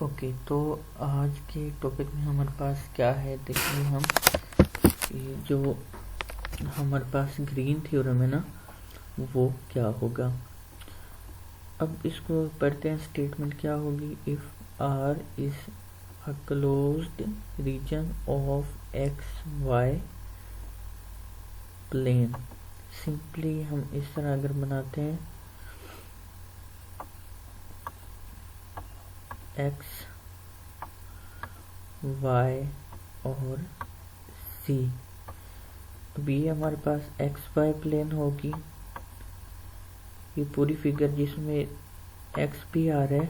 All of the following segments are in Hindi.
ओके, तो आज के टॉपिक में हमारे पास क्या है, देखिए हम ये जो हमारे पास ग्रीन थ्योरम है ना, वो क्या होगा। अब इसको पढ़ते हैं। स्टेटमेंट क्या होगी, if R is a closed region of x y plane. Simply हम इस तरह अगर बनाते हैं, एक्स वाई और सी। अब ये हमारे पास एक्स वाई प्लेन होगी, ये पूरी फिगर जिसमें एक्स भी आ रहा है,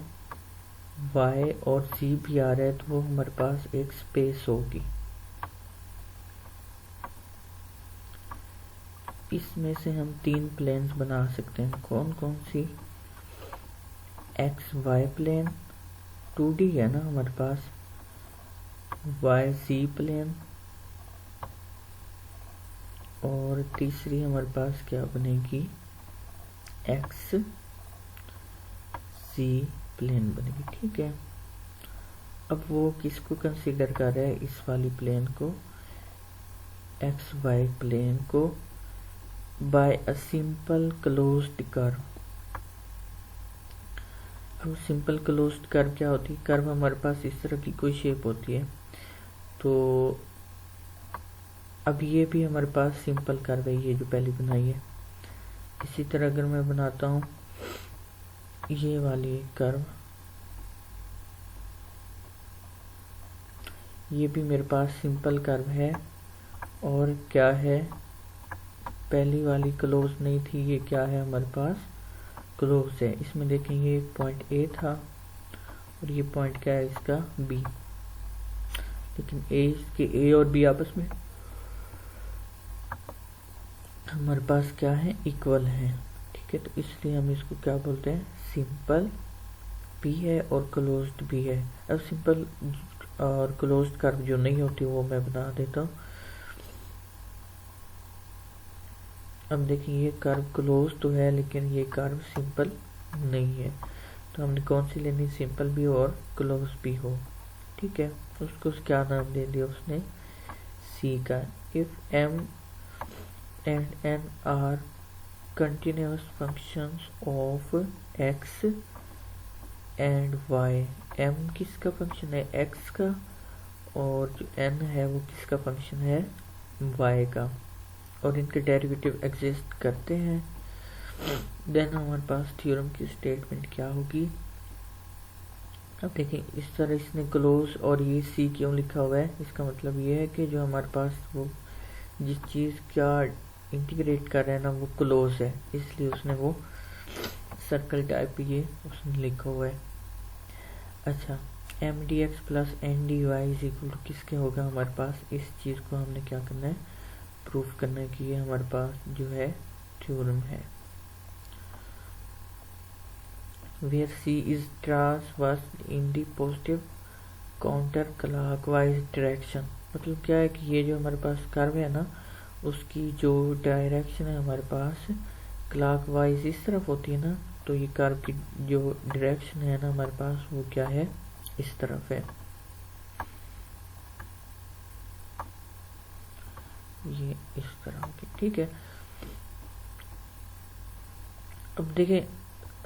वाई और सी भी आ रहा है, तो वो हमारे पास एक स्पेस होगी। इसमें से हम तीन प्लेन्स बना सकते हैं। कौन कौन सी, एक्स वाई प्लेन 2D है ना हमारे पास, वाई सी प्लेन, और तीसरी हमारे पास क्या बनेगी, एक्स सी प्लेन बनेगी। ठीक है, अब वो किसको कंसीडर कर रहा है, इस वाली प्लेन को, एक्स वाई प्लेन को, by a simple closed curve. अब सिंपल क्लोज्ड कर्व क्या होती है, कर्व हमारे पास इस तरह की कोई शेप होती है। तो अब ये भी हमारे पास सिंपल कर्व है, ये जो पहले बनाई है। इसी तरह अगर मैं बनाता हूँ ये वाली कर्व, ये भी मेरे पास सिंपल कर्व है, और क्या है, पहली वाली क्लोज नहीं थी, ये क्या है हमारे पास क्लोज है। इसमें देखें ये पॉइंट ए था और ये पॉइंट क्या है इसका, बी। लेकिन इसके ए और बी आपस में हमारे पास क्या है, इक्वल है। ठीक है, तो इसलिए हम इसको क्या बोलते हैं, सिंपल भी है और क्लोज्ड भी है। अब सिंपल और क्लोज्ड कर्व जो नहीं होती वो मैं बना देता हूँ। अब देखिए ये कर्व क्लोज तो है, लेकिन ये कर्व सिंपल नहीं है, तो हमने कौन सी लेनी, सिंपल भी हो और क्लोज भी हो। ठीक है, उसको क्या नाम दे दिया उसने, सी का। If M and N are continuous functions of x and y, M किसका फंक्शन है, एक्स का, और जो एन है वो किसका फंक्शन है, वाई का, और इनके डेरिवेटिव एग्जिस्ट करते हैं, देन हमारे पास थ्योरम की स्टेटमेंट क्या होगी। अब देखें इस तरह इसने क्लोज और ये सी क्यों लिखा हुआ है, इसका मतलब ये है कि जो हमारे पास वो जिस चीज़ का इंटीग्रेट कर रहे हैं ना वो क्लोज है, इसलिए उसने वो सर्कल टाइप ये उसने लिखा हुआ है। अच्छा, M d x plus N d y is equal to किसके होगा हमारे पास, इस चीज़ को हमने क्या करना है, प्रूफ करना है कि ये हमारे पास जो है थ्योरम है। where C is transverse in the positive counter clockwise direction। मतलब क्या है कि ये जो हमारे पास कर्व है ना, उसकी जो डायरेक्शन है हमारे पास क्लॉकवाइज इस तरफ होती है ना, तो ये कर्व की जो डायरेक्शन है ना हमारे पास वो क्या है, इस तरफ है, ये इस तरह की। ठीक है, अब देखें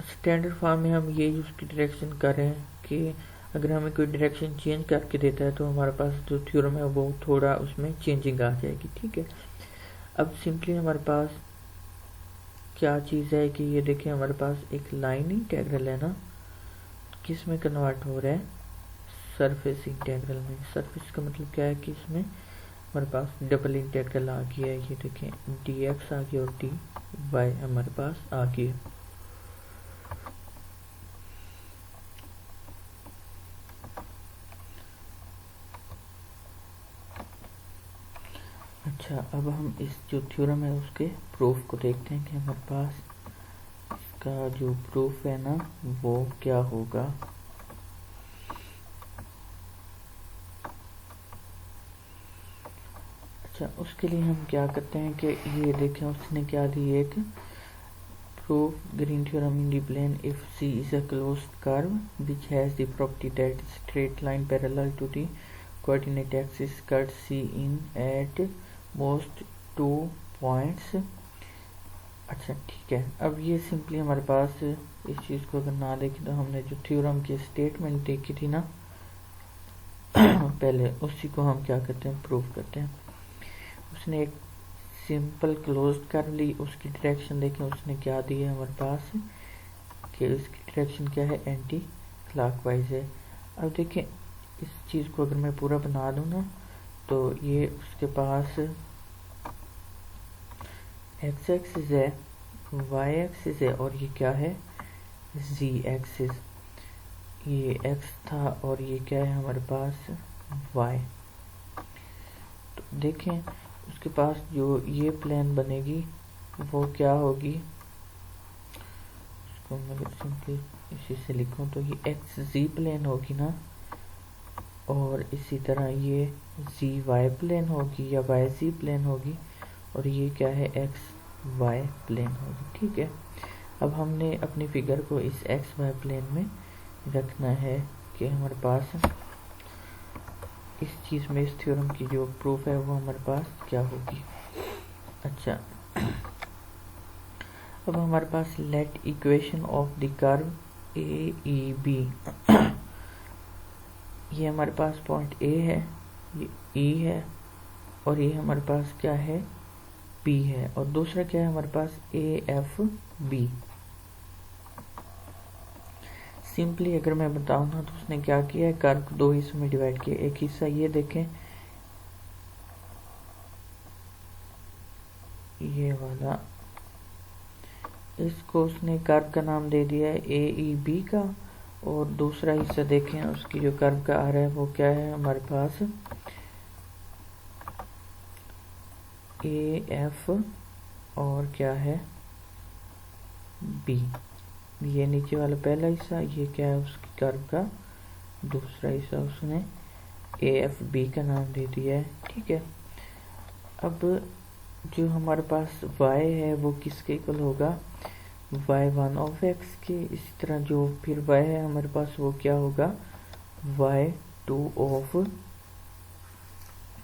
स्टैंडर्ड फॉर्म में हम ये उसकी डायरेक्शन कर रहे हैं कि अगर हमें कोई डायरेक्शन चेंज करके देता है तो हमारे पास जो थ्योरम है वो थोड़ा उसमें चेंजिंग आ जाएगी। ठीक है, अब सिंपली हमारे पास क्या चीज़ है कि ये देखें हमारे पास एक लाइन इंटेग्रल है ना, किस में कन्वर्ट हो रहा है, सरफेस इंटेग्रल में। सरफेस का मतलब क्या है कि इसमें हमारे पास डबल इंटेग्रल आ गया है, ये देखें डी एक्स आ गया और डी वाई हमारे पास आ गया। अच्छा, अब हम इस जो थ्योरम है उसके प्रूफ को देखते हैं कि हमारे पास इसका जो प्रूफ है ना वो क्या होगा। अच्छा, उसके लिए हम क्या करते हैं कि ये देखें उसने क्या दी, एक Prove green theorem in the plane if C is a closed curve which has the property that straight line parallel to the coordinate axis cuts C in at most 2 points। अच्छा ठीक है, अब ये सिंपली हमारे पास इस चीज़ को अगर ना देखें तो हमने जो थ्योरम की स्टेटमेंट देखी थी ना पहले, उसी को हम क्या करते हैं, प्रूव करते हैं। उसने एक सिंपल क्लोज्ड कर्व ली, उसकी डायरेक्शन देखें उसने क्या दी है हमारे पास कि उसकी डायरेक्शन क्या है, एंटी क्लॉकवाइज है। अब देखें इस चीज़ को अगर मैं पूरा बना दूँ ना तो ये उसके पास एक्स एक्सिस है, वाई एक्सिस है और ये क्या है, जी एक्सिस। ये एक्स था और ये क्या है हमारे पास, वाई। तो देखें उसके पास जो ये प्लेन बनेगी वो क्या होगी, उसको मैं सिंपली इसी से लिखूं तो ये एक्स जी प्लेन होगी ना, और इसी तरह ये जी वाई प्लेन होगी या वाई जी प्लेन होगी, और ये क्या है, एक्स वाई प्लेन होगी। ठीक है, अब हमने अपनी फिगर को इस एक्स वाई प्लेन में रखना है कि हमारे पास इस चीज़ में इस थ्योरम की जो प्रूफ है वो हमारे पास क्या होगी। अच्छा, अब हमारे पास let equation of the curve A E B, ये हमारे पास पॉइंट ए है, ये ई है और ये हमारे पास क्या है, बी है, और दूसरा क्या है हमारे पास, ए एफ बी। सिंपली अगर मैं बताऊं ना तो उसने क्या किया है, कर्व को दो हिस्सों में डिवाइड किया। एक हिस्सा ये देखें, ये वाला, इसको उसने कर्व का नाम दे दिया है ए ई बी का, और दूसरा हिस्सा देखें उसकी जो कर्व का आ रहा है वो क्या है हमारे पास, ए एफ और क्या है, बी। ये नीचे वाला पहला हिस्सा, ये क्या है उसकी कर्व का दूसरा हिस्सा, उसने ए एफ बी का नाम दे दिया है। ठीक है, अब जो हमारे पास y है वो किसके इक्वल होगा, y1 ऑफ x के। इसी तरह जो फिर y है हमारे पास वो क्या होगा, y2 ऑफ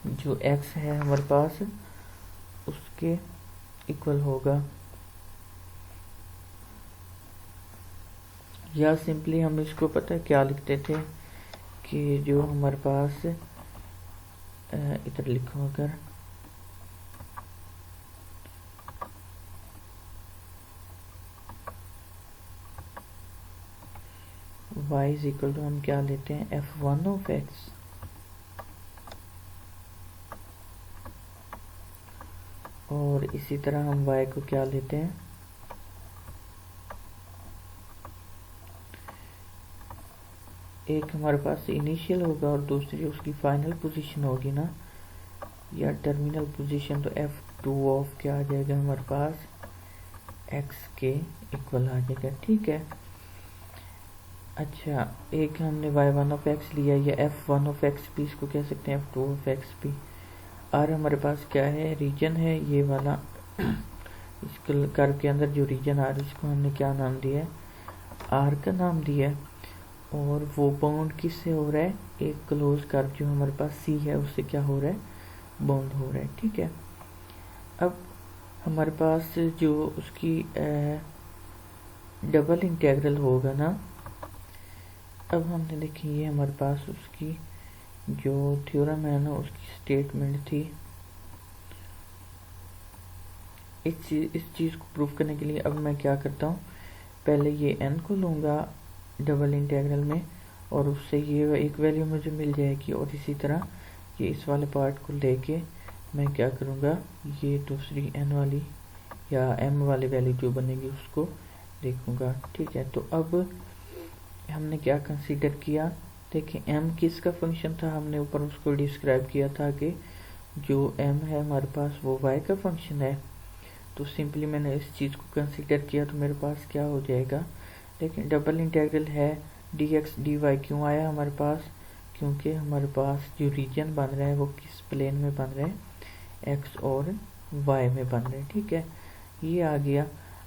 जो x है हमारे पास उसके इक्वल होगा। या सिंपली हम इसको पता है क्या लिखते थे कि जो हमारे पास इधर लिखो, अगर y इज इक्वल टू हम क्या लेते हैं, f1 ऑफ x और इसी तरह हम y को क्या लेते हैं, एक हमारे पास इनिशियल होगा और दूसरी उसकी फाइनल पोजीशन होगी ना, या टर्मिनल पोजीशन, तो f2 ऑफ क्या आ जाएगा हमारे पास, x के इक्वल आ जाएगा। ठीक है, अच्छा एक हमने y1 ऑफ x लिया या f1 ऑफ x भी इसको कह सकते हैं, f2 ऑफ x भी। और हमारे पास क्या है, रीजन है ये वाला, इस कर्व के अंदर जो रीजन आ रहा है इसको हमने क्या नाम दिया है, r का नाम दिया है, और वो बाउंड किससे हो रहा है, एक क्लोज कर्व जो हमारे पास c है उससे क्या हो रहा है, बाउंड हो रहा है। ठीक है, अब हमारे पास जो उसकी डबल इंटीग्रल होगा ना, अब हमने देखी ये हमारे पास उसकी जो थ्योरम है ना उसकी स्टेटमेंट थी। इस चीज़ को प्रूफ करने के लिए अब मैं क्या करता हूँ, पहले ये n को लूँगा डबल इंटीग्रल में और उससे ये एक वैल्यू मुझे मिल जाएगी, और इसी तरह ये इस वाले पार्ट को लेके मैं क्या करूँगा, ये दूसरी n वाली या m वाली वैल्यू जो बनेगी उसको देखूँगा। ठीक है, तो अब हमने क्या कंसीडर किया, देखिए m किसका फंक्शन था, हमने ऊपर उसको डिस्क्राइब किया था कि जो m है हमारे पास वो y का फंक्शन है। तो सिंपली मैंने इस चीज़ को कंसीडर किया तो मेरे पास क्या हो जाएगा, लेकिन डबल इंटीग्रल है dx dy क्यों आया हमारे पास, क्योंकि हमारे पास जो रीजन बन रहा है वो किस प्लेन में बन रहा है, x और y में बन रहा है। ठीक है, ये आ गया।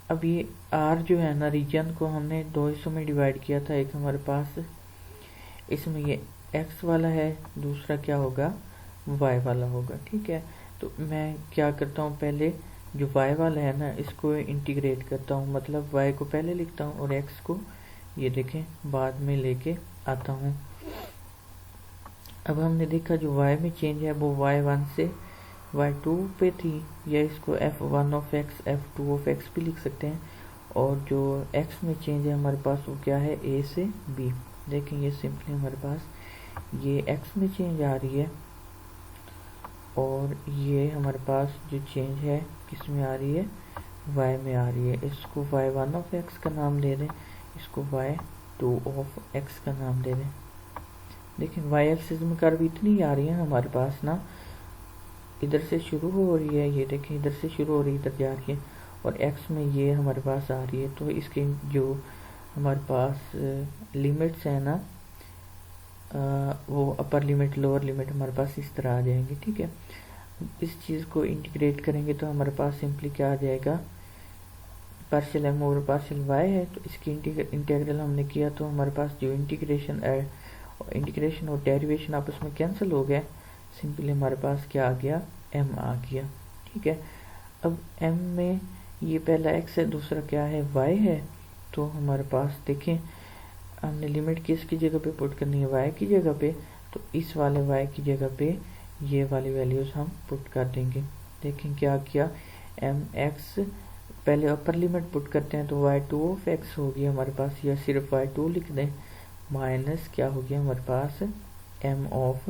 अब ये आर जो है ना, रीजन को हमने दो हिस्सों में डिवाइड किया था। एक हमारे पास इसमें ये एक्स वाला है, दूसरा क्या होगा, वाई वाला होगा। ठीक है, तो मैं क्या करता हूँ, पहले जो वाई वाला है ना इसको इंटीग्रेट करता हूँ, मतलब वाई को पहले लिखता हूँ और एक्स को ये देखें बाद में लेके आता हूँ। अब हमने देखा जो वाई में चेंज है वो y1 से y2 पे थी, या इसको f1 of x f2 of x भी लिख सकते हैं। और जो x में चेंज है हमारे पास वो क्या है, a से b। देखें ये सिंपली हमारे पास ये x में चेंज आ रही है और ये हमारे पास जो चेंज है किस में आ रही है, y में आ रही है। इसको y1 ऑफ x का नाम दे दें, इसको y2 ऑफ x का नाम दे दें। देखिए y एक्सिस में कर्व इतनी आ रही है हमारे पास ना, इधर से शुरू हो रही है, ये देखें इधर से शुरू हो रही है, इधर जा रही है, और x में ये हमारे पास आ रही है। तो इसके जो हमारे पास लिमिट्स है ना, वो अपर लिमिट लोअर लिमिट हमारे पास इस तरह आ जाएंगे। ठीक है, इस चीज़ को इंटीग्रेट करेंगे तो हमारे पास सिंपली क्या आ जाएगा, partial M over partial y है। तो इसकी इंटीग्रल हमने किया तो हमारे पास जो इंटीग्रेशन और डेरिवेशन आपस में कैंसिल हो गया, सिंपली हमारे पास क्या आ गया, m आ गया। ठीक है, अब m में ये पहला x है, दूसरा क्या है, y है। तो हमारे पास देखें हमने लिमिट किसकी जगह पे पुट करनी है, y की जगह पे। तो इस वाले y की जगह पे ये वाली वैल्यूज हम पुट कर देंगे। देखें क्या किया, mx पहले अपर लिमिट पुट करते हैं तो y2 ऑफ x हो गया हमारे पास, या सिर्फ y2 लिख दें, माइनस क्या हो गया हमारे पास m of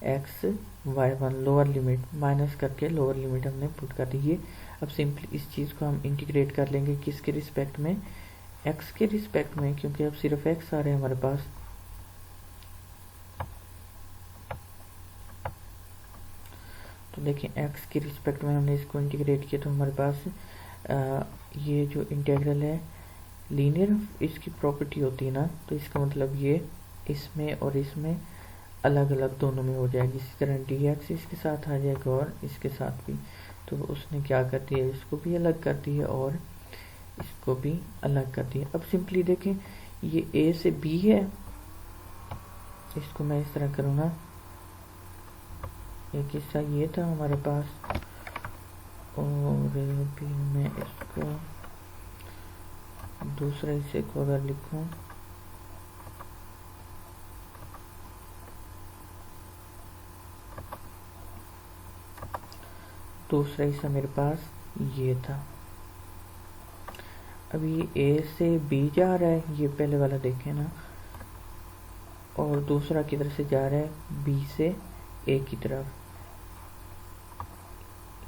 x y1 lower limit, minus करके लोअर लिमिट हमने पुट कर दी है। अब सिंपली इस चीज़ को हम इंटीग्रेट कर लेंगे किसके रिस्पेक्ट में, x के रिस्पेक्ट में, क्योंकि अब सिर्फ x आ रहे हैं हमारे पास। तो देखिए x के रिस्पेक्ट में हमने इसको इंटीग्रेट किया तो हमारे पास ये जो इंटीग्रल है लीनियर इसकी प्रॉपर्टी होती है ना, तो इसका मतलब ये इसमें और इसमें अलग अलग दोनों में हो जाएगी। इसी तरह dx इसके साथ आ जाएगा और इसके साथ भी। तो उसने क्या कर दिया, इसको भी अलग कर दिया और इसको भी अलग कर दिया। अब सिंपली देखें ये a से b है, इसको मैं इस तरह करूँगा, एक हिस्सा ये था हमारे पास और फिर मैं इसको दूसरे हिस्से को अगर लिखूं, दूसरा हिस्सा मेरे पास ये था। अभी ए से बी जा रहा है, ये पहले वाला देखें ना, और दूसरा किधर से जा रहा है, बी से ए की तरफ।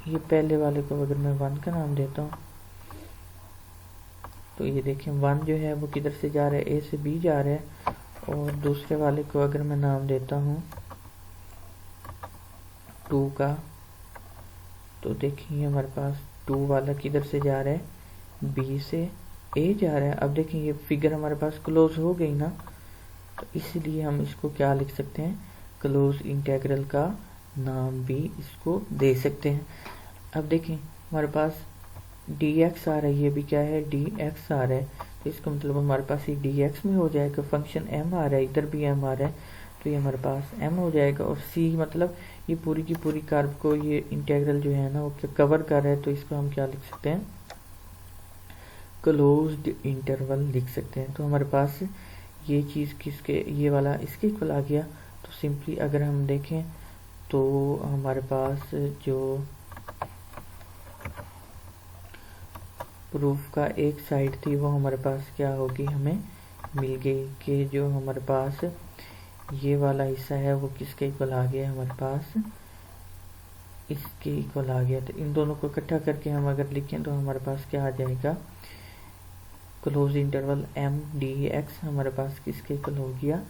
ये पहले वाले को अगर मैं 1 का नाम देता हूँ तो ये देखें 1 जो है वो किधर से जा रहा है, ए से बी जा रहा है। और दूसरे वाले को अगर मैं नाम देता हूँ 2 का, तो देखिए हमारे पास 2 वाला किधर से जा रहा है, बी से ए जा रहा है। अब देखिए ये फिगर हमारे पास क्लोज हो गई ना, तो इसीलिए हम इसको क्या लिख सकते हैं, क्लोज इंटीग्रल का नाम भी इसको दे सकते हैं। अब देखें हमारे पास dx आ रहा है, ये भी क्या है, dx आ रहा है, तो इसका मतलब हमारे पास ये dx में हो जाएगा। फंक्शन m आ रहा है, इधर भी m आ रहा है, तो ये हमारे पास m हो जाएगा। और c मतलब ये पूरी की पूरी कर्व को ये इंटीग्रल जो है ना वो कवर कर रहा है, तो इसको हम क्या लिख सकते हैं, क्लोज्ड इंटरवल लिख सकते हैं। तो हमारे पास ये चीज़ किसके, ये वाला इसके इक्वल आ गया। तो सिंपली अगर हम देखें तो हमारे पास जो प्रूफ का एक साइड थी वो हमारे पास क्या होगी, हमें मिल गई कि जो हमारे पास ये वाला हिस्सा है वो किसके इक्वल आ गया, हमारे पास इसके इक्वल आ गया। तो इन दोनों को इकट्ठा करके हम अगर लिखें तो हमारे पास क्या आ जाएगा, क्लोज इंटरवल m dx हमारे पास किसके इक्वल हो गया,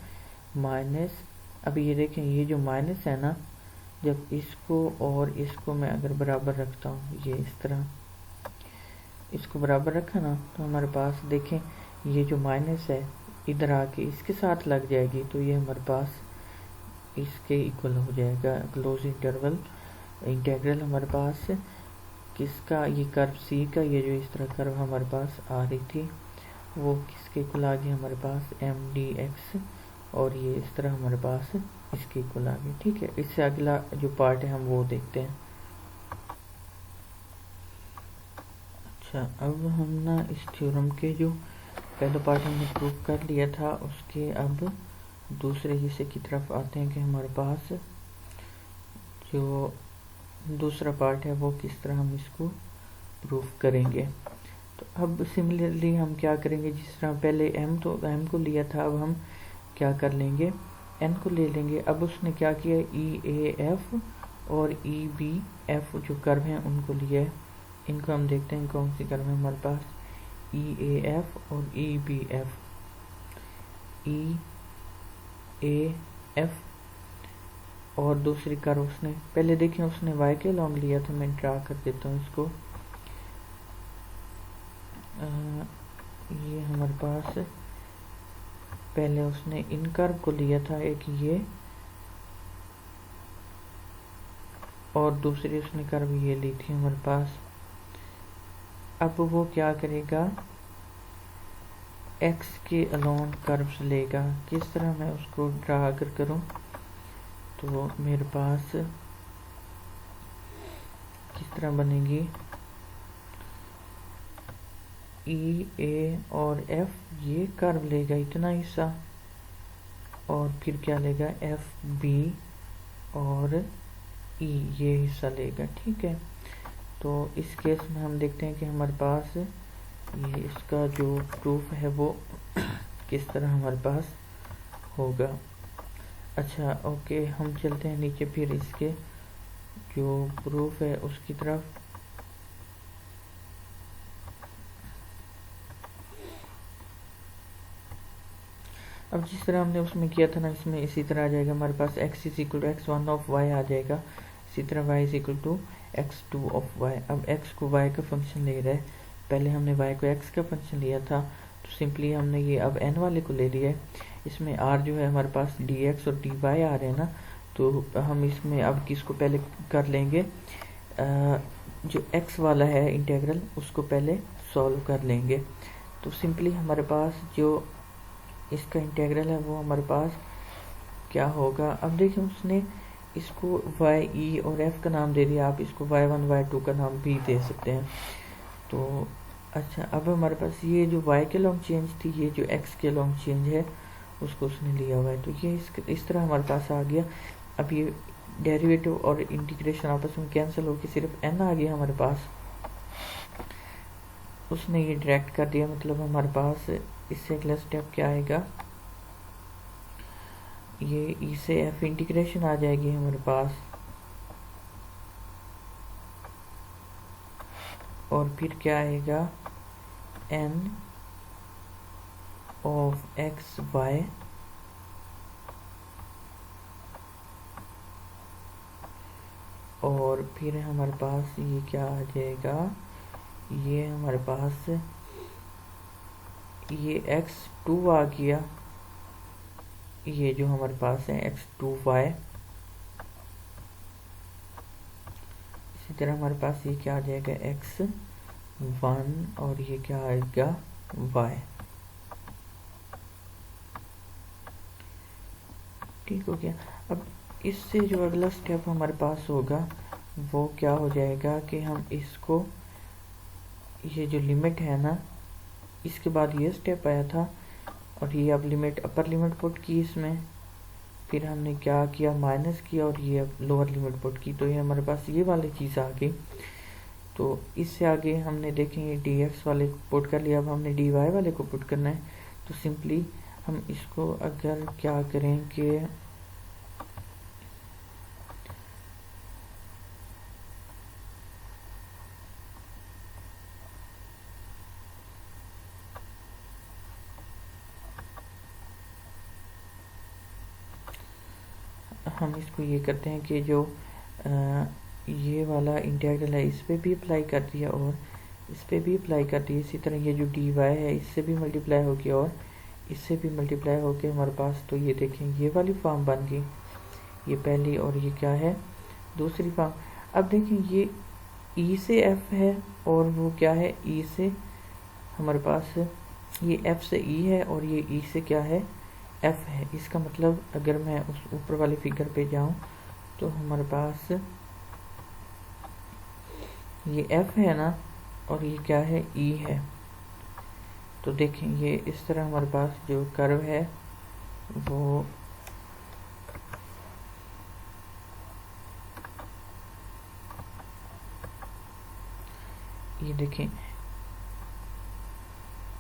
माइनस। अब ये देखें ये जो माइनस है ना, जब इसको और इसको मैं अगर बराबर रखता हूँ, ये इस तरह इसको बराबर रखा ना, तो हमारे पास देखें ये जो माइनस है इधर आके इसके साथ लग जाएगी, तो ये हमारे पास इसके इक्वल हो जाएगा। क्लोज इंटरवल इंटीग्रल हमारे पास किसका, ये कर्व सी का, ये जो इस तरह कर्व हमारे पास आ रही थी वो किसके इक्वल आ गई हमारे पास एम डी एक्स, और ये इस तरह हमारे पास इसके इक्वल आ गई। ठीक है, इससे अगला जो पार्ट है हम वो देखते हैं। अच्छा, अब हम ना इस थ्योरम के जो पहला पार्ट हमने प्रूव कर लिया था उसके अब दूसरे हिस्से की तरफ आते हैं कि हमारे पास जो दूसरा पार्ट है वो किस तरह हम इसको प्रूव करेंगे। तो अब सिमिलरली हम क्या करेंगे, जिस तरह पहले m को लिया था, अब हम क्या कर लेंगे, n को ले लेंगे। अब उसने क्या किया, ई ए एफ और ई बी एफ जो कर्व हैं उनको लिया है। इनको हम देखते हैं कौन सी कर्व है हमारे पास, ई ए एफ और E B F. E A F और दूसरी कर्व उसने पहले देखिए उसने y के लॉन्ग लिया था, मैं ड्रा कर देता हूँ इसको। ये हमारे पास पहले उसने इन कर्व को लिया था, एक ये और दूसरी उसने कर्व ये ली थी हमारे पास। अब वो क्या करेगा, x के अलोन कर्व्स लेगा। किस तरह मैं उसको ड्रा अगर करूँ तो मेरे पास किस तरह बनेगी, ई ए और एफ ये कर्व लेगा इतना हिस्सा, और फिर क्या लेगा एफ बी और ई ये हिस्सा लेगा। ठीक है, तो इस केस में हम देखते हैं कि हमारे पास ये इसका जो प्रूफ है वो किस तरह हमारे पास होगा। अच्छा ओके, हम चलते हैं नीचे फिर इसके जो प्रूफ है उसकी तरफ। अब जिस तरह हमने उसमें किया था ना, इसमें इसी तरह आ जाएगा हमारे पास x is equal to x one of y आ जाएगा, इसी तरह y is equal to x two of y। अब x को y का फंक्शन ले रहा है, पहले हमने y को x का फंक्शन लिया था, तो सिंपली हमने ये अब n वाले को ले लिया है। इसमें r जो है हमारे पास dx और dy आ रहे हैं ना, तो हम इसमें अब किसको पहले कर लेंगे, जो x वाला है इंटेग्रल उसको पहले सॉल्व कर लेंगे। तो सिंपली हमारे पास जो इसका इंटेग्रल है वो हमारे पास क्या होगा। अब देखिए उसने इसको y e और f का नाम दे दिया, आप इसको y1 y2 का नाम भी दे सकते हैं। तो अच्छा, अब हमारे पास ये जो y के लॉन्ग चेंज थी, ये जो x के लॉन्ग चेंज है उसको उसने लिया हुआ है, तो ये इस तरह हमारे पास आ गया। अब ये डेरिवेटिव और इंटीग्रेशन आपस में कैंसिल होकर सिर्फ n आ गया हमारे पास, उसने ये डायरेक्ट कर दिया। मतलब हमारे पास इससे अगला स्टेप क्या आएगा, ये ई से एफ इंटीग्रेशन आ जाएगी हमारे पास, और फिर क्या आएगा n ऑफ एक्स वाई और फिर हमारे पास ये क्या आ जाएगा, ये हमारे पास ये x2 आ गया, ये जो हमारे पास है x2y। इसी तरह हमारे पास ये क्या आ जाएगा x1 और ये क्या आएगा y। ठीक हो गया। अब इससे जो अगला स्टेप हमारे पास होगा वो क्या हो जाएगा कि हम इसको, ये जो लिमिट है ना, इसके बाद ये स्टेप आया था और ये अब लिमिट अपर लिमिट पुट की इसमें, फिर हमने क्या किया माइनस किया और ये अब लोअर लिमिट पुट की, तो ये हमारे पास ये वाली चीज़ आ गई। तो इससे आगे हमने देखेंगे dx वाले को पुट कर लिया, अब हमने dy वाले को पुट करना है। तो सिंपली हम इसको अगर क्या करें कि हम इसको ये करते हैं कि जो ये वाला इंटीग्रल है इस पे भी अप्लाई कर दिया और इस पे भी अप्लाई कर दिया। इसी तरह ये जो dy है इससे भी मल्टीप्लाई हो गया और इससे भी मल्टीप्लाई हो गया हमारे पास। तो ये देखें ये वाली फॉर्म बन गई, ये पहली और ये क्या है दूसरी फॉर्म। अब देखें ये ई से एफ है और वो क्या है ई से हमारे पास ये एफ से ई है और ये ई से क्या है एफ है। इसका मतलब अगर मैं उस ऊपर वाले फिगर पे जाऊं तो हमारे पास ये एफ है ना और ये क्या है ई है। तो देखें ये इस तरह हमारे पास जो कर्व है वो ये देखें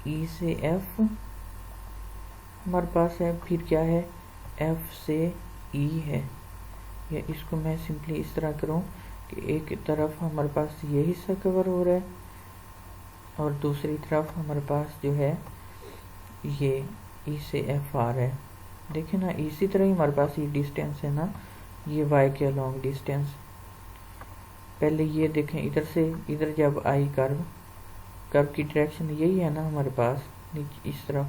ई से एफ हमारे पास है, फिर क्या है एफ से ई है। या इसको मैं सिंपली इस तरह करूं कि एक तरफ हमारे पास ये हिस्सा कवर हो रहा है और दूसरी तरफ हमारे पास जो है ये ई से एफ आ रहा है। देखिए ना इसी तरह ही हमारे पास ये डिस्टेंस है ना, ये वाई के अलोंग डिस्टेंस। पहले ये देखें इधर से इधर जब आई कर्व की डायरेक्शन यही है ना हमारे पास नीचे इस तरफ,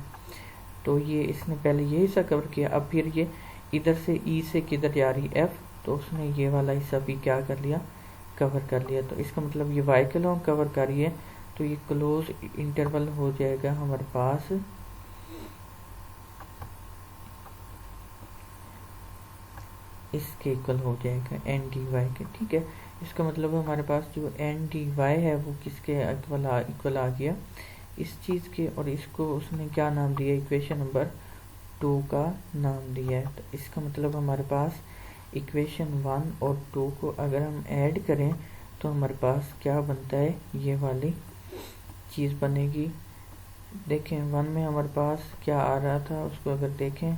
तो ये इसने पहले ये हिस्सा कवर किया। अब फिर ये इधर से ई से किधर जा रही एफ, तो उसने ये वाला हिस्सा भी क्या कर लिया कवर कर लिया। तो इसका मतलब ये वाई के लॉन्ग कवर कर रही है, तो ये क्लोज इंटरवल हो जाएगा हमारे पास इसके इक्वल हो जाएगा एन डी वाई के। ठीक है, इसका मतलब हमारे पास जो एन डी वाई है वो किसके इक्वल आ गया इस चीज़ के, और इसको उसने क्या नाम दिया इक्वेशन नंबर 2 का नाम दिया है। तो इसका मतलब हमारे पास इक्वेशन 1 और 2 को अगर हम ऐड करें तो हमारे पास क्या बनता है ये वाली चीज़ बनेगी। देखें 1 में हमारे पास क्या आ रहा था उसको अगर देखें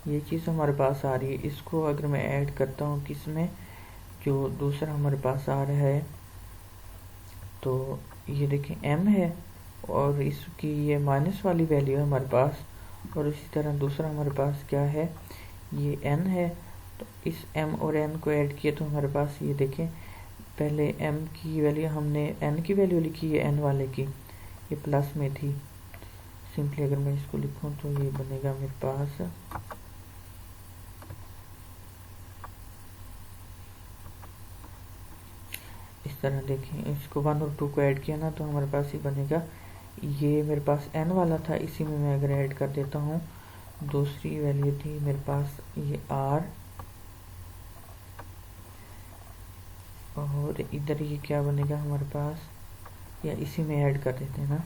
ये चीज़ हमारे पास आ रही है। इसको अगर मैं ऐड करता हूँ किसमें जो दूसरा हमारे पास आ रहा है, तो ये देखें m है और इसकी ये माइनस वाली वैल्यू है हमारे पास, और इसी तरह दूसरा हमारे पास क्या है ये n है। तो इस m और n को ऐड किया तो हमारे पास ये देखें पहले m की वैल्यू हमने n की वैल्यू लिखी है n वाले की, ये प्लस में थी। सिंपली अगर मैं इसको लिखूं तो ये बनेगा मेरे पास इस तरह। देखें इसको 1 और 2 को ऐड किया ना तो हमारे पास ये बनेगा, ये मेरे पास n वाला था इसी में मैं अगर ऐड कर देता हूँ दूसरी वैल्यू थी मेरे पास ये r, और इधर ये क्या बनेगा हमारे पास, या इसी में ऐड कर देते हैं ना।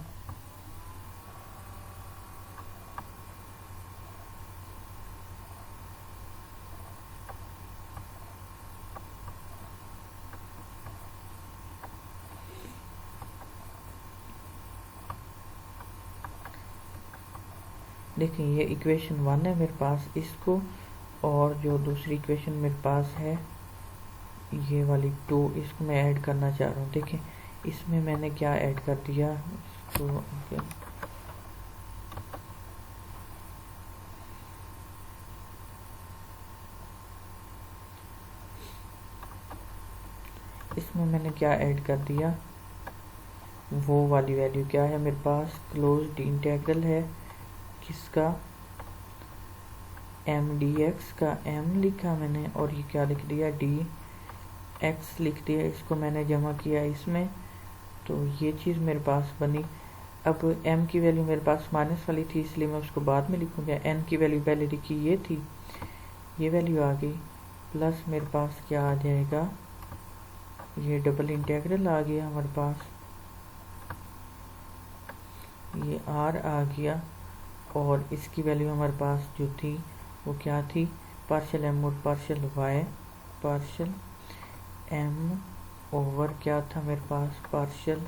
देखिए ये इक्वेशन 1 है मेरे पास, इसको और जो दूसरी इक्वेशन मेरे पास है ये वाली 2 इसको मैं ऐड करना चाह रहा हूँ। देखें इसमें मैंने क्या ऐड कर दिया इसको, इसमें मैंने क्या ऐड कर दिया वो वाली वैल्यू क्या है मेरे पास क्लोज्ड इंटीग्रल है किसका एम डी एक्स का एम लिखा मैंने और ये क्या लिख दिया डी एक्स लिख दिया, इसको मैंने जमा किया इसमें, तो ये चीज़ मेरे पास बनी। अब m की वैल्यू मेरे पास माइनस वाली थी इसलिए मैं उसको बाद में लिखूंगा, n की वैल्यू पहले लिखी ये थी, ये वैल्यू आ गई, प्लस मेरे पास क्या आ जाएगा ये डबल इंटीग्रल आ गया हमारे पास, ये r आ गया, और इसकी वैल्यू हमारे पास जो थी वो क्या थी पार्शियल m और partial y, partial m over क्या था मेरे पास पार्शियल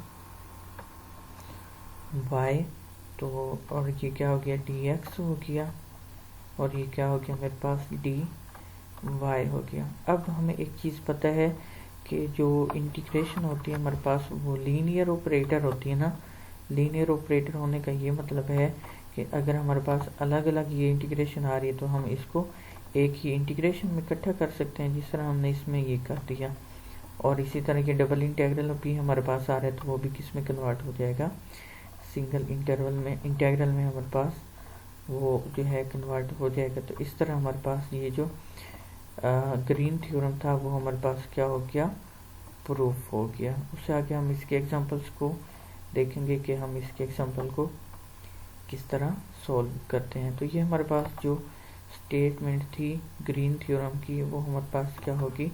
y, तो और ये क्या हो गया dx हो गया, और ये क्या हो गया मेरे पास dy हो गया। अब हमें एक चीज़ पता है कि जो इंटीग्रेशन होती है हमारे पास वो लीनियर ऑपरेटर होती है ना। लीनियर ऑपरेटर होने का ये मतलब है कि अगर हमारे पास अलग अलग ये इंटीग्रेशन आ रही है तो हम इसको एक ही इंटीग्रेशन में इकट्ठा कर सकते हैं, जिस तरह हमने इसमें ये कर दिया। और इसी तरह के डबल इंटीग्रल भी हमारे पास आ रहा है तो वो भी किस में कन्वर्ट हो जाएगा सिंगल इंटीग्रल में हमारे पास वो जो है कन्वर्ट हो जाएगा। तो इस तरह हमारे पास ये जो ग्रीन थ्योरम था वो हमारे पास क्या हो गया, प्रूफ हो गया। उससे आगे हम इसके एग्जांपल्स को देखेंगे कि हम इसके एग्जांपल को किस तरह सॉल्व करते हैं। तो ये हमारे पास जो स्टेटमेंट थी ग्रीन थ्योरम की वो हमारे पास क्या होगी,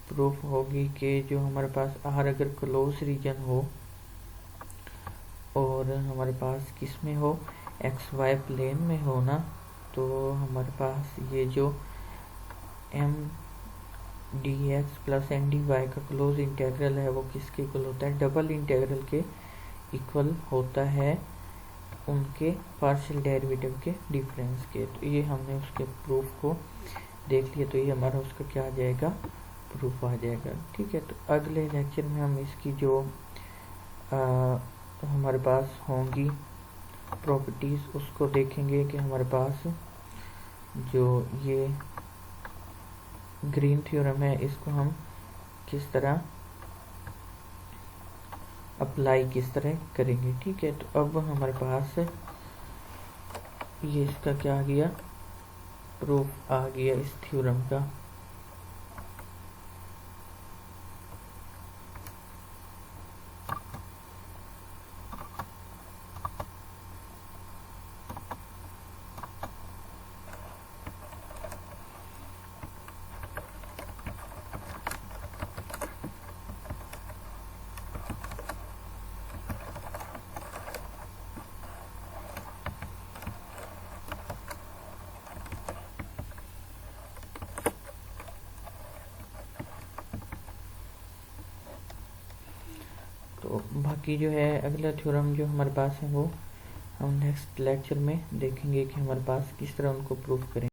प्रूफ होगी कि जो हमारे पास आर अगर क्लोज रीजन हो और हमारे पास किस में हो, एक्स वाई प्लेन में हो ना, तो हमारे पास ये जो M d x plus N d y का क्लोज इंटेग्रल है वो किसके इक्वल होता है, डबल इंटेग्रल के इक्वल होता है उनके पार्शियल डेरिवेटिव के डिफरेंस के। तो ये हमने उसके प्रूफ को देख लिया, तो ये हमारा उसका क्या आ जाएगा, प्रूफ आ जाएगा। ठीक है, तो अगले लेक्चर में हम इसकी जो हमारे पास होंगी प्रॉपर्टीज उसको देखेंगे कि हमारे पास जो ये ग्रीन थ्योरम है इसको हम किस तरह अप्लाई किस तरह करेंगे। ठीक है, तो अब हमारे पास ये इसका क्या आ गया, प्रूफ आ गया इस थ्योरम का। तो बाकी जो है अगला थ्योरम जो हमारे पास है वो हम नेक्स्ट लेक्चर में देखेंगे कि हमारे पास किस तरह उनको प्रूफ करें।